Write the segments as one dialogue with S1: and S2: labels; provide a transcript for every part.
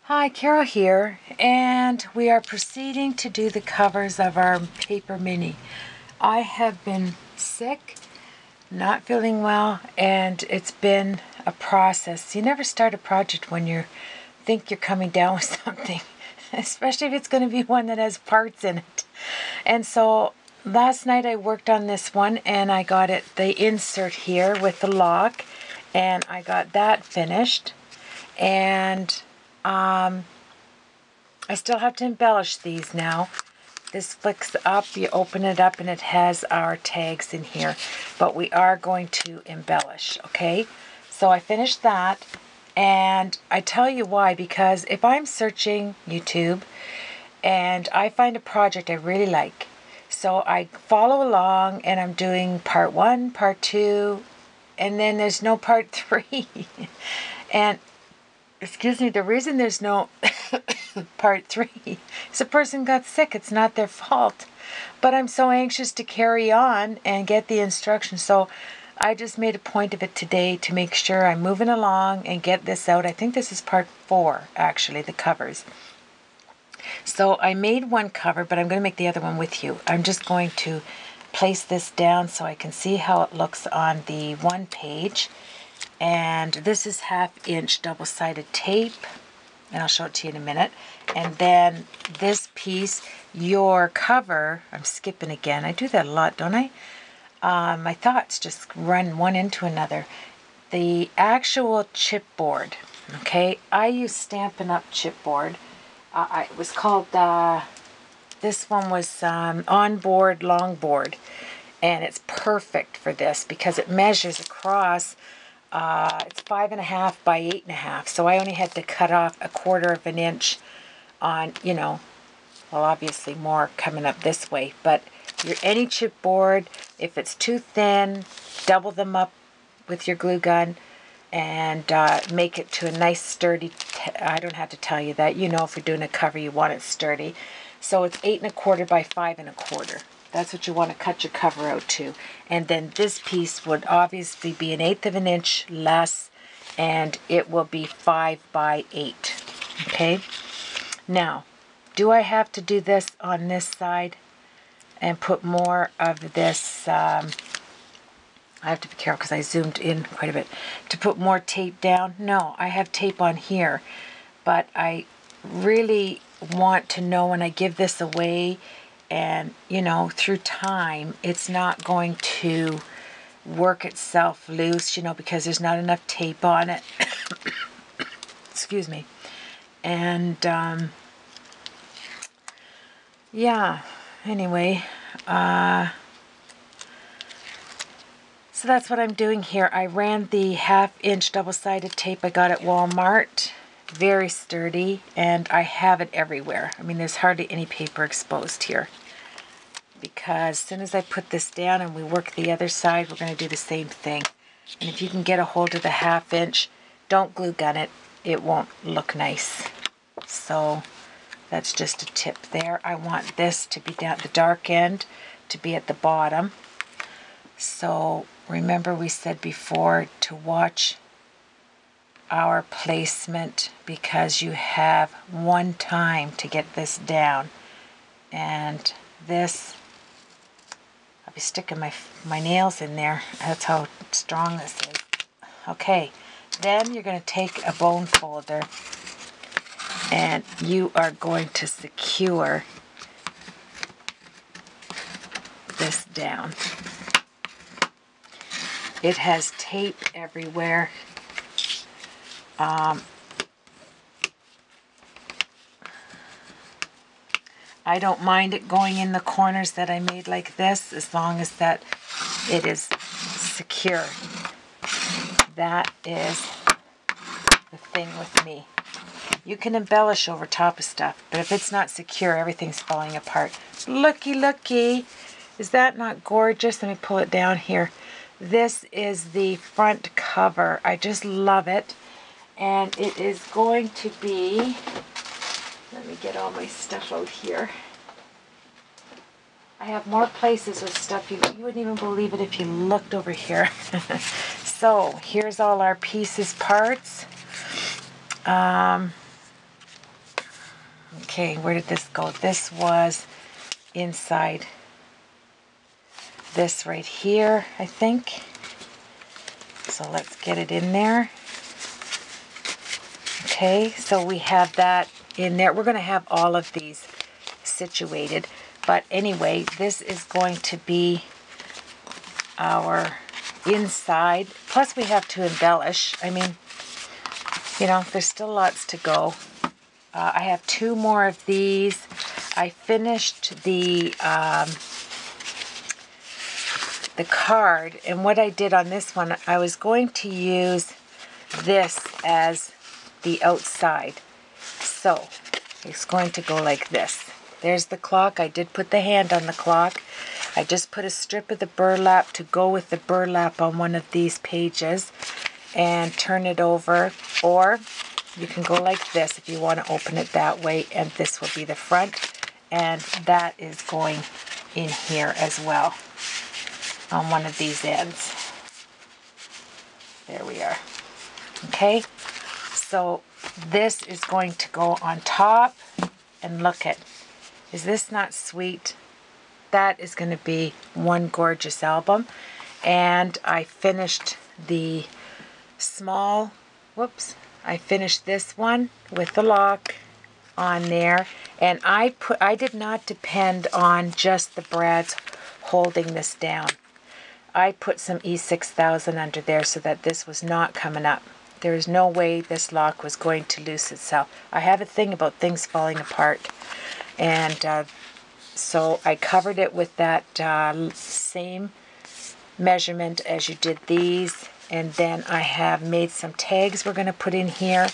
S1: Hi, Carol here, and we are proceeding to do the covers of our paper mini. I have been sick, not feeling well, and it's been a process. You never start a project when you think you're coming down with something, especially if it's going to be one that has parts in it. And so last night I worked on this one, and I got the insert here with the lock, and I got that finished. And I still have to embellish these now. This flicks up, you open it up, and it has our tags in here. But we are going to embellish, okay? So I finished that, and I tell you why, because if I'm searching YouTube and I find a project I really like, so I follow along and I'm doing part 1, part 2, and then there's no part 3. And excuse me, the reason there's no part 3 is the person got sick. It's not their fault. But I'm so anxious to carry on and get the instructions. So I just made a point of it today to make sure I'm moving along and get this out. I think this is part 4, actually, the covers. So I made one cover, but I'm going to make the other one with you. I'm just going to place this down so I can see how it looks on the one page. And this is 1/2 inch double-sided tape, and I'll show it to you in a minute. And then this piece, your cover, I'm skipping again. I do that a lot, don't I? My thoughts just run one into another. The actual chipboard, okay? I use Stampin' Up! Chipboard. It was called, this one was On-Board Longboard. And it's perfect for this because it measures across. It's 5.5 by 8.5, so I only had to cut off 1/4 of an inch on, well, obviously more coming up this way, but any chipboard, if it's too thin, double them up with your glue gun and make it to a nice sturdy, I don't have to tell you that, if you're doing a cover you want it sturdy. So it's 8.25 by 5.25. That's what you want to cut your cover out to. And then this piece would obviously be 1/8 of an inch less, and it will be 5 by 8. Okay? Now, do I have to do this on this side and put more of this, I have to be careful because I zoomed in quite a bit, to put more tape down? No, I have tape on here, but I really want to know when I give this away, and through time it's not going to work itself loose, because there's not enough tape on it. Excuse me. And yeah, anyway, so that's what I'm doing here. I ran the 1/2 inch double-sided tape I got at Walmart. Very sturdy, and I have it everywhere. I mean, there's hardly any paper exposed here, because as soon as I put this down and we work the other side, we're going to do the same thing. And if you can get a hold of the 1/2 inch, don't glue gun it. It won't look nice. So that's just a tip there. I want this to be down the dark end, to be at the bottom. So remember we said before to watch our placement, because you have one time to get this down. And this, I'll be sticking my nails in there. That's how strong this is. Okay, then you're going to take a bone folder and you are going to secure this down. It has tape everywhere. I don't mind it going in the corners that I made like this, as long as that it is secure. That is the thing with me. You can embellish over top of stuff, but if it's not secure, everything's falling apart. Looky, looky. Is that not gorgeous? Let me pull it down here. This is the front cover. I just love it. And it is going to be, let me get all my stuff out here. I have more places with stuff. You wouldn't even believe it if you looked over here. So here's all our pieces, parts. Okay, where did this go? This was inside this right here, I think. So let's get it in there. Okay, so we have that in there. We're going to have all of these situated. But anyway, this is going to be our inside. Plus we have to embellish. I mean, you know, there's still lots to go. I have 2 more of these. I finished the card, and what I did on this one, I was going to use this as the outside. So it's going to go like this. There's the clock. I did put the hand on the clock. I just put a strip of the burlap to go with the burlap on one of these pages and turn it over, or you can go like this if you want to open it that way, and this will be the front, and that is going in here as well on one of these ends. There we are. Okay, so this is going to go on top, and look at, is this not sweet? That is going to be one gorgeous album. And I finished the small, whoops, I finished this one with the lock on there, and I did not depend on just the brads holding this down. I put some E6000 under there so that this was not coming up. There is no way this lock was going to loose itself. I have a thing about things falling apart, and so I covered it with that same measurement as you did these. And then I have made some tags we're going to put in here,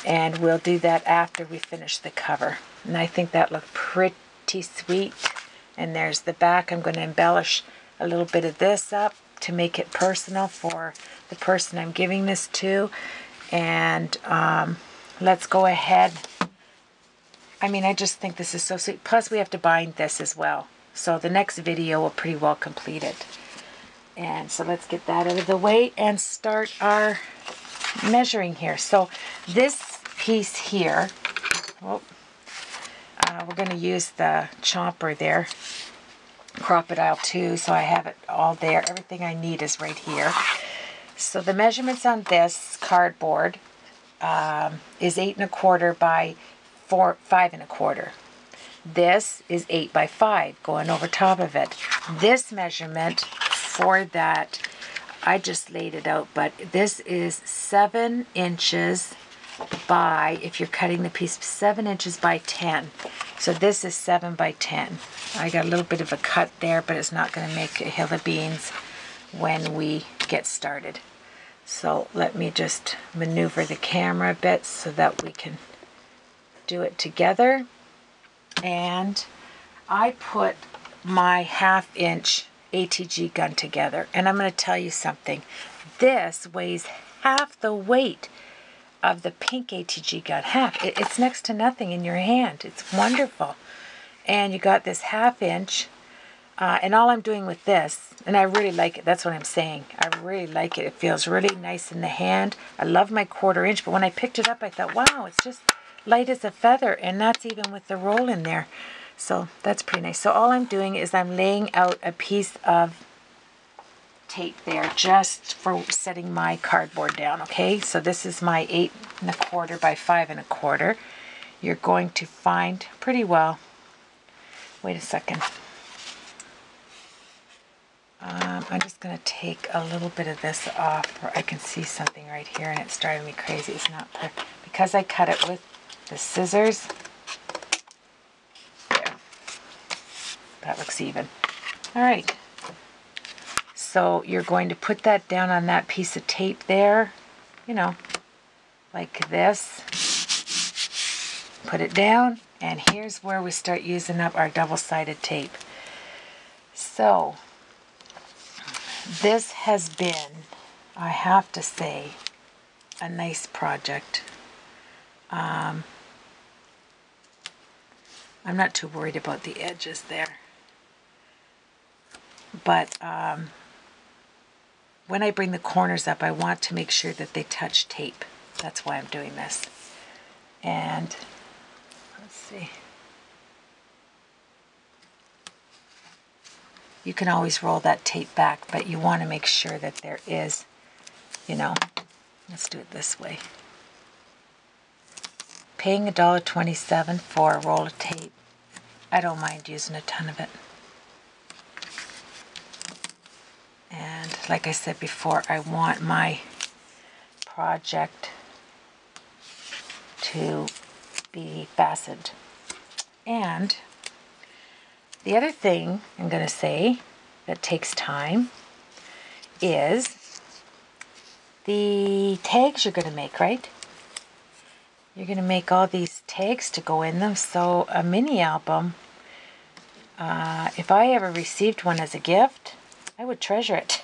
S1: and we'll do that after we finish the cover. And I think that looked pretty sweet. And there's the back. I'm going to embellish a little bit of this up to make it personal for the person I'm giving this to. And let's go ahead. I mean, I just think this is so sweet. Plus we have to bind this as well. So the next video will pretty well complete it. And so let's get that out of the way and start our measuring here. So this piece here, we're going to use the chomper there, Crop-A-Dile 2, so I have it all there. Everything I need is right here. So the measurements on this cardboard is 8 1/4 by 5 1/4. This is 8 by 5 going over top of it. This measurement for that, I just laid it out, but this is 7 inches by, if you're cutting the piece, 7 inches by 10. So this is 7 by 10. I got a little bit of a cut there, but it's not going to make a hill of beans when we get started. So let me just maneuver the camera a bit so that we can do it together. And I put my 1/2 inch ATG gun together, and I'm going to tell you something. This weighs half the weight of the pink ATG gun. Half. It's next to nothing in your hand. It's wonderful. And you got this 1/2 inch, and all I'm doing with this, and I really like it, that's what I'm saying, I really like it. It feels really nice in the hand. I love my 1/4 inch, but when I picked it up I thought, wow, it's just light as a feather, and that's even with the roll in there. So that's pretty nice. So all I'm doing is I'm laying out a piece of tape there just for setting my cardboard down, okay? So this is my 8 1/4 by 5 1/4. You're going to find pretty well, wait a second. I'm just going to take a little bit of this off where I can see something right here, and it's driving me crazy. It's not perfect. Because I cut it with the scissors, there. That looks even. All right. So you're going to put that down on that piece of tape there, you know, like this. Put it down, and here's where we start using up our double-sided tape. So this has been, I have to say, a nice project. I'm not too worried about the edges there. But when I bring the corners up, I want to make sure that they touch tape. That's why I'm doing this. And Let's see. You can always roll that tape back, but you want to make sure that there is, you know, let's do it this way. Paying $1.27 for a roll of tape, I don't mind using a ton of it. And like I said before, I want my project to be fastened. And the other thing I'm going to say that takes time is the tags you're going to make, right? You're going to make all these tags to go in them. So a mini album, if I ever received one as a gift, I would treasure it.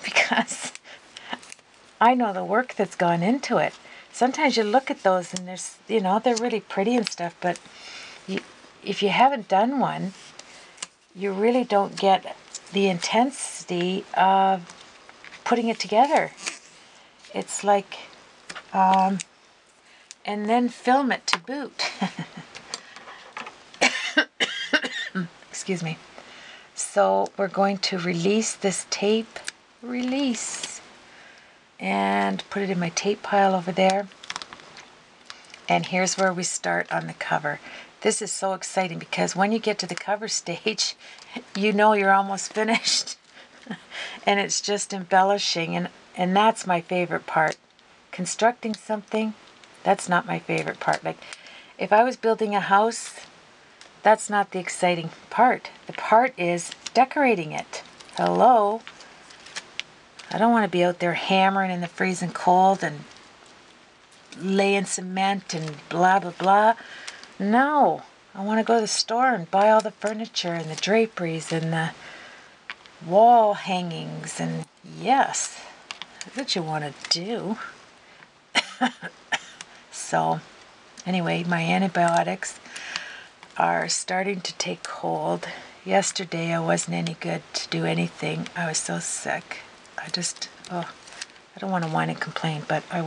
S1: Because I know the work that's gone into it. Sometimes you look at those and there's, you know, they're really pretty and stuff, but if you haven't done one, you really don't get the intensity of putting it together. It's like, and then film it to boot. Excuse me. So we're going to release this tape, and put it in my tape pile over there. And here's where we start on the cover. This is so exciting because when you get to the cover stage, you know you're almost finished. And it's just embellishing, and that's my favorite part. Constructing something, that's not my favorite part. Like, if I was building a house, that's not the exciting part. The part is decorating it. Hello? I don't want to be out there hammering in the freezing cold and laying cement and blah, blah, blah. No. I want to go to the store and buy all the furniture and the draperies and the wall hangings. And yes, that's what you want to do. So, anyway, my antibiotics are starting to take hold. Yesterday I wasn't any good to do anything. I was so sick. I don't want to whine and complain, but I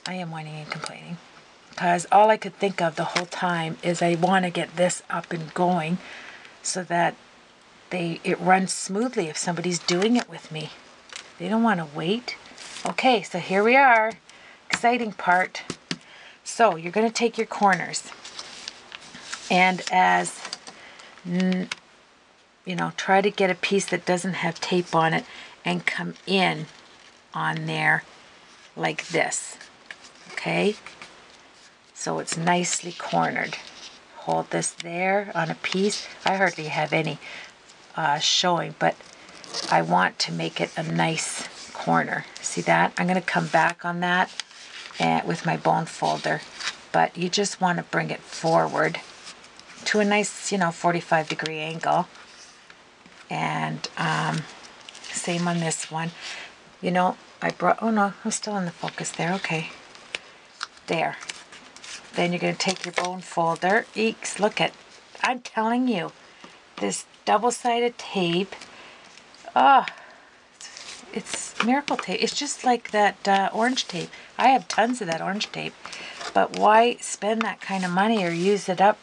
S1: am whining and complaining. Because all I could think of the whole time is I want to get this up and going so that it runs smoothly if somebody's doing it with me. They don't want to wait. Okay, so here we are. Exciting part. So you're going to take your corners and try to get a piece that doesn't have tape on it and come in on there like this. Okay? So it's nicely cornered. Hold this there on a piece. I hardly have any showing, but I want to make it a nice corner. See that? I'm going to come back on that with my bone folder, but you just want to bring it forward to a nice, 45-degree angle. And same on this one. Oh no, I'm still in the focus there. Okay. There. Then you're going to take your bone folder. Eeks, look at, I'm telling you, this double-sided tape, it's miracle tape. It's just like that orange tape. I have tons of that orange tape, but why spend that kind of money or use it up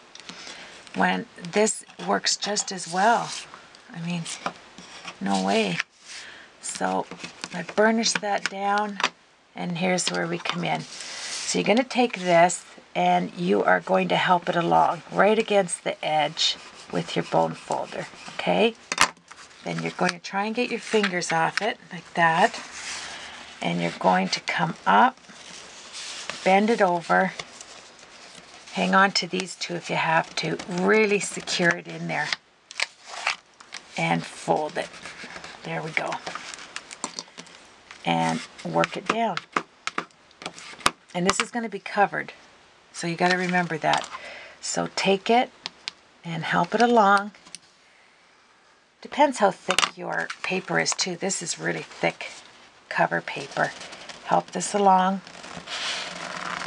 S1: when this works just as well? I mean, no way. So I burnish that down, and here's where we come in. So you're going to take this and you are going to help it along right against the edge with your bone folder, okay? Then you're going to try and get your fingers off it like that, and you're going to come up, bend it over, hang on to these two if you have to, really secure it in there, and fold it. There we go. And work it down. And this is going to be covered, so you got to remember that. So take it and help it along. Depends how thick your paper is too. This is really thick cover paper. Help this along.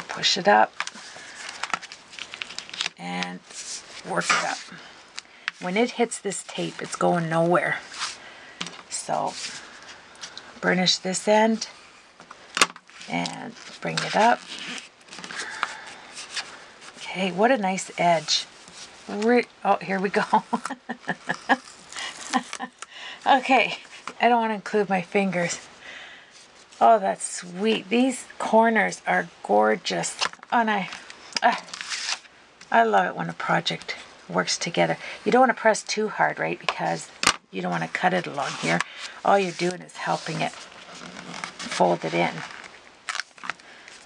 S1: Push it up and work it up. When it hits this tape, it's going nowhere. So burnish this end and bring it up. Okay, what a nice edge. Oh, here we go. Okay, I don't want to include my fingers. Oh, that's sweet. These corners are gorgeous. Oh, and I love it when a project works together. You don't want to press too hard, right? Because you don't want to cut it along here. All you're doing is helping it fold it in.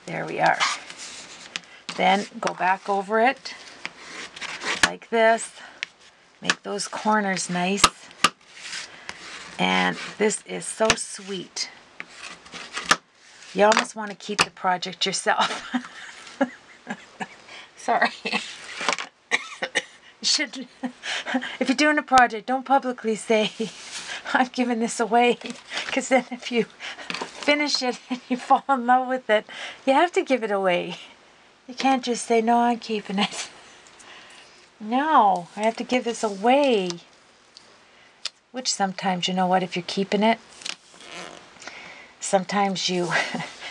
S1: There we are. Then go back over it like this. Make those corners nice. And this is so sweet. You almost want to keep the project yourself. Sorry. You should, if you're doing a project, don't publicly say, I'm giving this away. Because then if you finish it and you fall in love with it, you have to give it away. You can't just say, no, I'm keeping it. No, I have to give this away. Which sometimes, you know what, if you're keeping it, sometimes you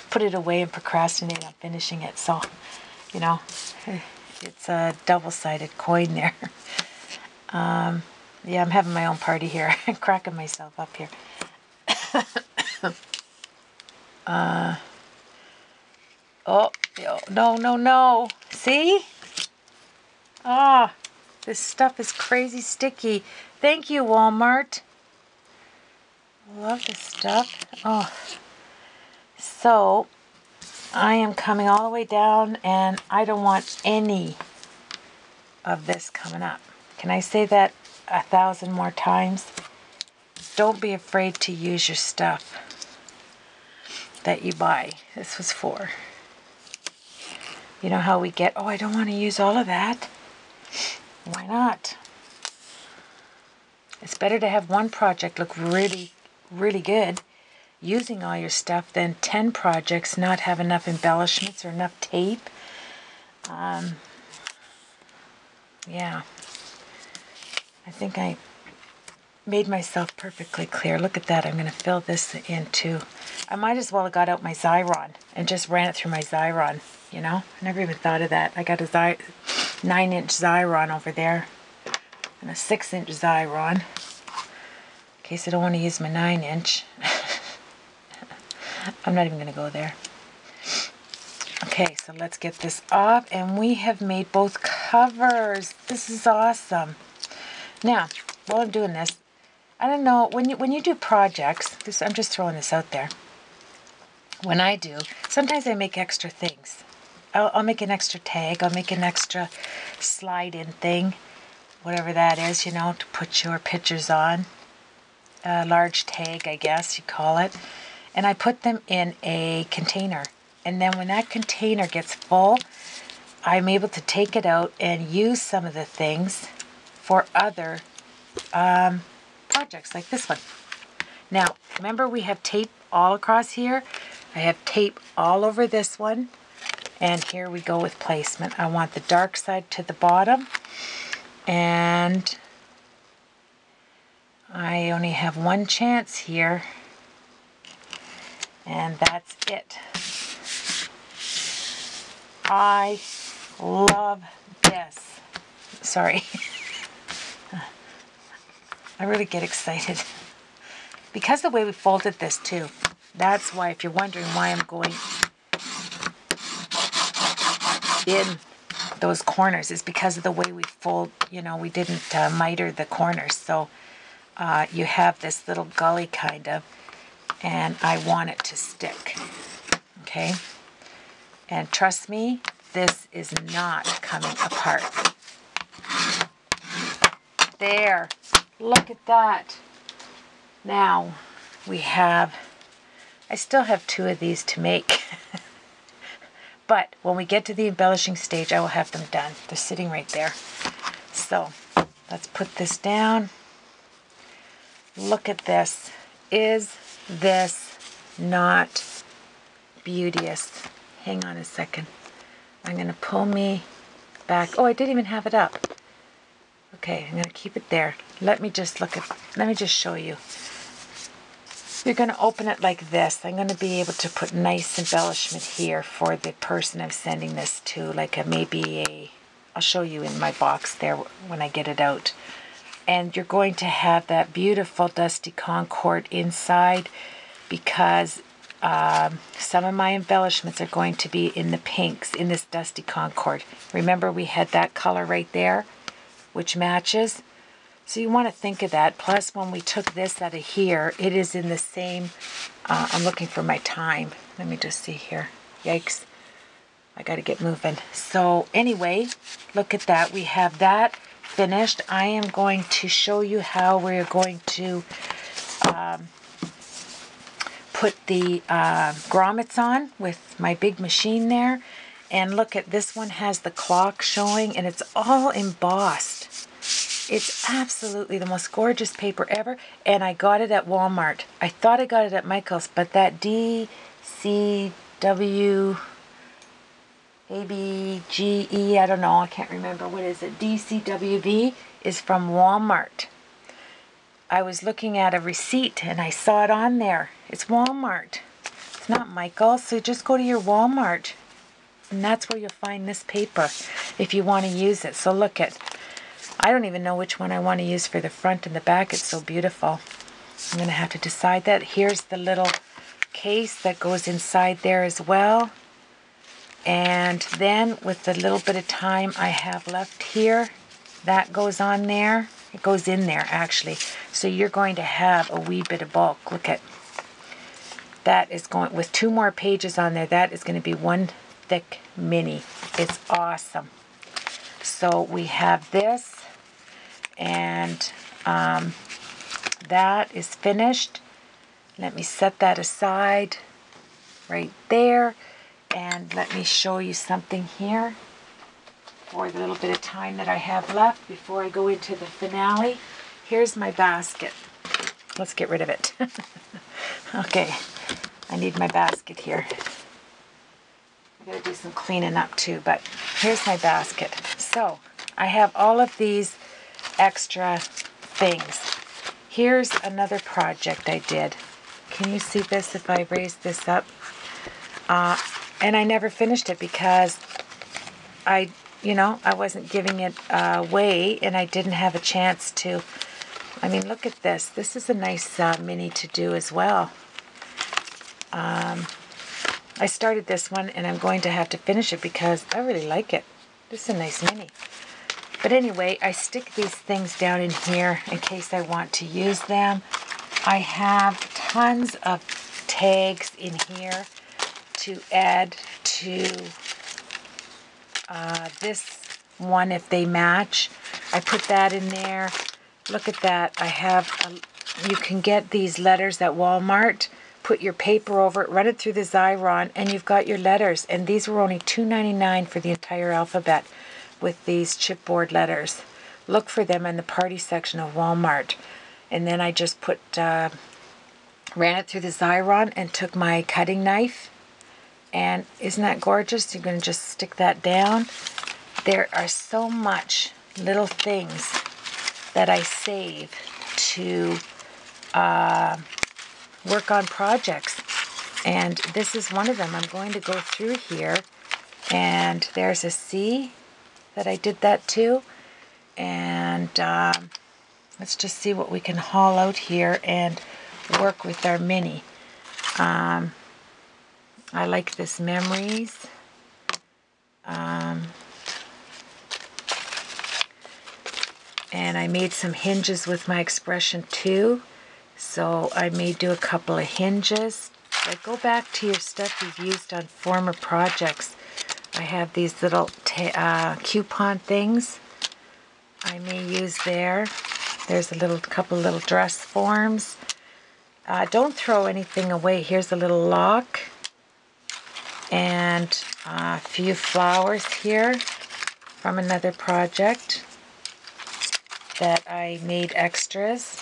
S1: put it away and procrastinate on finishing it. So, you know, it's a double-sided coin there. Yeah, I'm having my own party here. I'm cracking myself up here. Oh, no, no, no. See? Ah, this stuff is crazy sticky. Thank you, Walmart. Love this stuff. Oh. So, I am coming all the way down, and I don't want any of this coming up. Can I say that 1,000 more times? Don't be afraid to use your stuff that you buy. This was for. You know how we get, oh, I don't want to use all of that. Why not? It's better to have one project look really, really good using all your stuff than 10 projects not have enough embellishments or enough tape. Yeah. I think I made myself perfectly clear. Look at that. I'm going to fill this in too. I might as well have got out my Xyron and just ran it through my Xyron, you know? I never even thought of that. I got a 9-inch Xyron over there and a 6-inch Xyron in case I don't want to use my 9-inch. I'm not even going to go there. Okay, so let's get this off, and we have made both covers. This is awesome. Now, while I'm doing this, I don't know, when you do projects, I'm just throwing this out there. When I do, sometimes I make extra things. I'll make an extra tag. I'll make an extra slide-in thing, whatever that is, you know, to put your pictures on. A large tag, I guess you call it. And I put them in a container. And then when that container gets full, I'm able to take it out and use some of the things for other projects like this one. Now, remember we have tape all across here? I have tape all over this one. And here we go with placement. I want the dark side to the bottom. And I only have one chance here. And that's it. I love this. Sorry. I really get excited. Because the way we folded this too. That's why, if you're wondering why I'm going in those corners, is because of the way we fold. You know, we didn't miter the corners. So you have this little gully kind of. And I want it to stick. Okay? And trust me, this is not coming apart. There. Look at that. Now, we have, I still have 2 of these to make. But when we get to the embellishing stage, I will have them done. They're sitting right there. So, let's put this down. Look at this. Is this not beauteous? Hang on a second. I'm going to pull me back. Oh, I didn't even have it up. Okay, I'm going to keep it there. Let me just show you. You're going to open it like this. I'm going to be able to put nice embellishment here for the person I'm sending this to, like maybe a I'll show you in my box there when I get it out. And you're going to have that beautiful Dusty Concord inside, because some of my embellishments are going to be in the pinks in this Dusty Concord. Remember, we had that color right there, which matches. So you want to think of that. Plus, when we took this out of here, it is in the same, I'm looking for my time. Let me just see here. Yikes. I got to get moving. So anyway, look at that. We have that finished. I am going to show you how we're going to put the grommets on with my big machine there. And look at this one, has the clock showing, and it's all embossed. It's absolutely the most gorgeous paper ever, and I got it at Walmart. I thought I got it at Michael's, but that DCW ABGE, I don't know, I can't remember, what is it, DCWV, is from Walmart. I was looking at a receipt and I saw it on there. It's Walmart. It's not Michael's, so just go to your Walmart. And that's where you'll find this paper if you want to use it. So look at, I don't even know which one I want to use for the front and the back. It's so beautiful. I'm going to have to decide that. Here's the little case that goes inside there as well. And then with the little bit of time I have left here, that goes on there. It goes in there actually. So you're going to have a wee bit of bulk. Look at that, is going with 2 more pages on there. That is going to be one thick mini. It's awesome. So we have this, and that is finished. Let me set that aside right there, and let me show you something here for the little bit of time that I have left before I go into the finale. Here's my basket. Let's get rid of it. Okay, I need my basket here. I gotta do some cleaning up too, but here's my basket. So I have all of these extra things. Here's another project I did. Can you see this if I raise this up? And I never finished it because I wasn't giving it away, and I didn't have a chance to. I mean, look at this. This is a nice mini to do as well. I started this one, and I'm going to have to finish it because I really like it. This is a nice mini. But anyway, I stick these things down in here in case I want to use them. I have tons of tags in here to add to this one if they match. I put that in there. Look at that. I have, you can get these letters at Walmart. Put your paper over it, run it through the Xyron, and you've got your letters. And these were only $2.99 for the entire alphabet with these chipboard letters. Look for them in the party section of Walmart. And then I just put, ran it through the Xyron and took my cutting knife. And isn't that gorgeous? You're going to just stick that down. There are so much little things that I save to work on projects. And this is one of them. I'm going to go through here, and there's a C that I did that too. And let's just see what we can haul out here and work with our mini. I like this memories. And I made some hinges with my expression too. So I may do a couple of hinges. Like, go back to your stuff you've used on former projects. I have these little coupon things I may use there. There's a couple little dress forms. Don't throw anything away. Here's a little lock. And a few flowers here from another project that I made extras.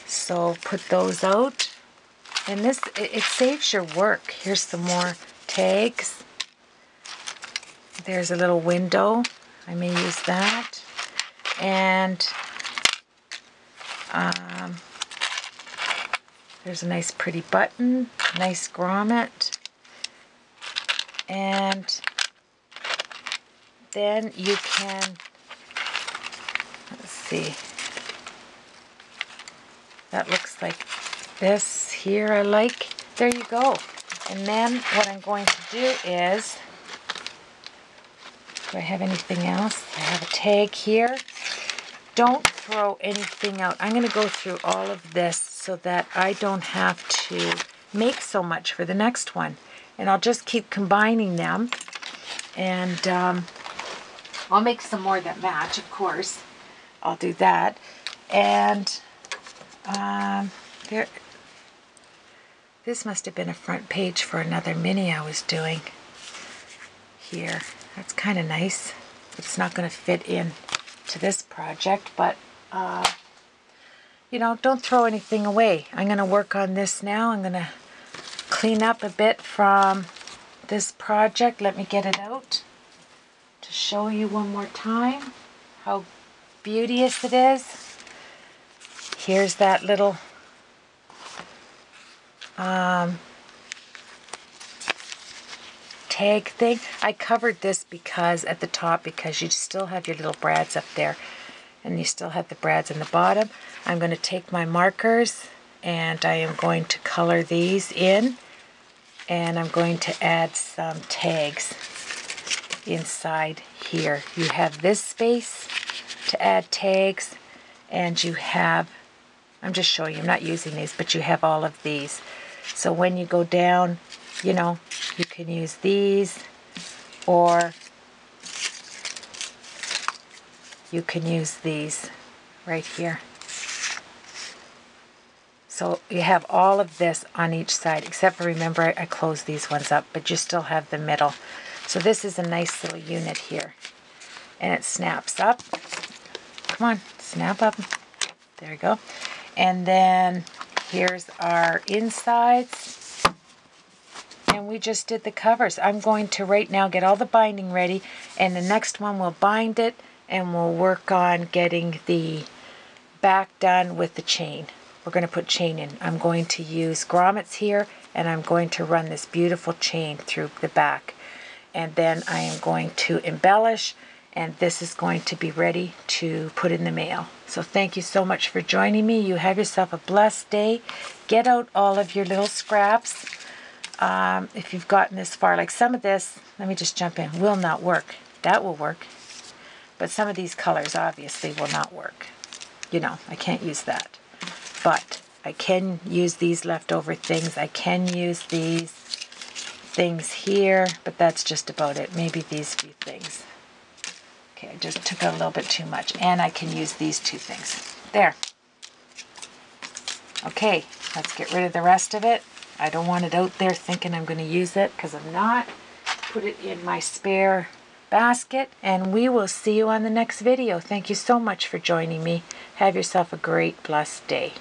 S1: So put those out. And this, it saves your work. Here's some more tags. There's a little window. I may use that. And there's a nice pretty button, nice grommet. And then you can, let's see, that looks like this here I like. There you go. And then what I'm going to do is, do I have anything else? I have a tag here. Don't throw anything out. I'm going to go through all of this so that I don't have to make so much for the next one. And I'll just keep combining them. And I'll make some more that match, of course. I'll do that. And there, this must have been a front page for another mini I was doing here. That's kind of nice. It's not going to fit in to this project, but you know, don't throw anything away. I'm going to work on this now. I'm going to clean up a bit from this project. Let me get it out to show you one more time how beauteous it is. Here's that little tag thing. I covered this because at the top, because you still have your little brads up there and you still have the brads in the bottom. I'm going to take my markers and I am going to color these in, and I'm going to add some tags inside here. You have this space to add tags, and you have, I'm just showing you, I'm not using these, but you have all of these. So when you go down, you know, you can use these, or you can use these right here. So you have all of this on each side, except for, remember, I closed these ones up, but you still have the middle. So this is a nice little unit here. And it snaps up. Come on, snap up. There we go. And then here's our insides. And we just did the covers. I'm going to right now get all the binding ready, and the next one we'll bind it, and we'll work on getting the back done with the chain. We're going to put chain in. I'm going to use grommets here, and I'm going to run this beautiful chain through the back. And then I am going to embellish, and this is going to be ready to put in the mail. So thank you so much for joining me. You have yourself a blessed day. Get out all of your little scraps. If you've gotten this far, like some of this, let me just jump in, will not work. That will work. But some of these colors obviously will not work. You know, I can't use that. But I can use these leftover things. I can use these things here, but that's just about it. Maybe these few things. Okay, I just took out a little bit too much. And I can use these two things. There. Okay, let's get rid of the rest of it. I don't want it out there thinking I'm going to use it, because I'm not. Put it in my spare basket, and we will see you on the next video. Thank you so much for joining me. Have yourself a great, blessed day.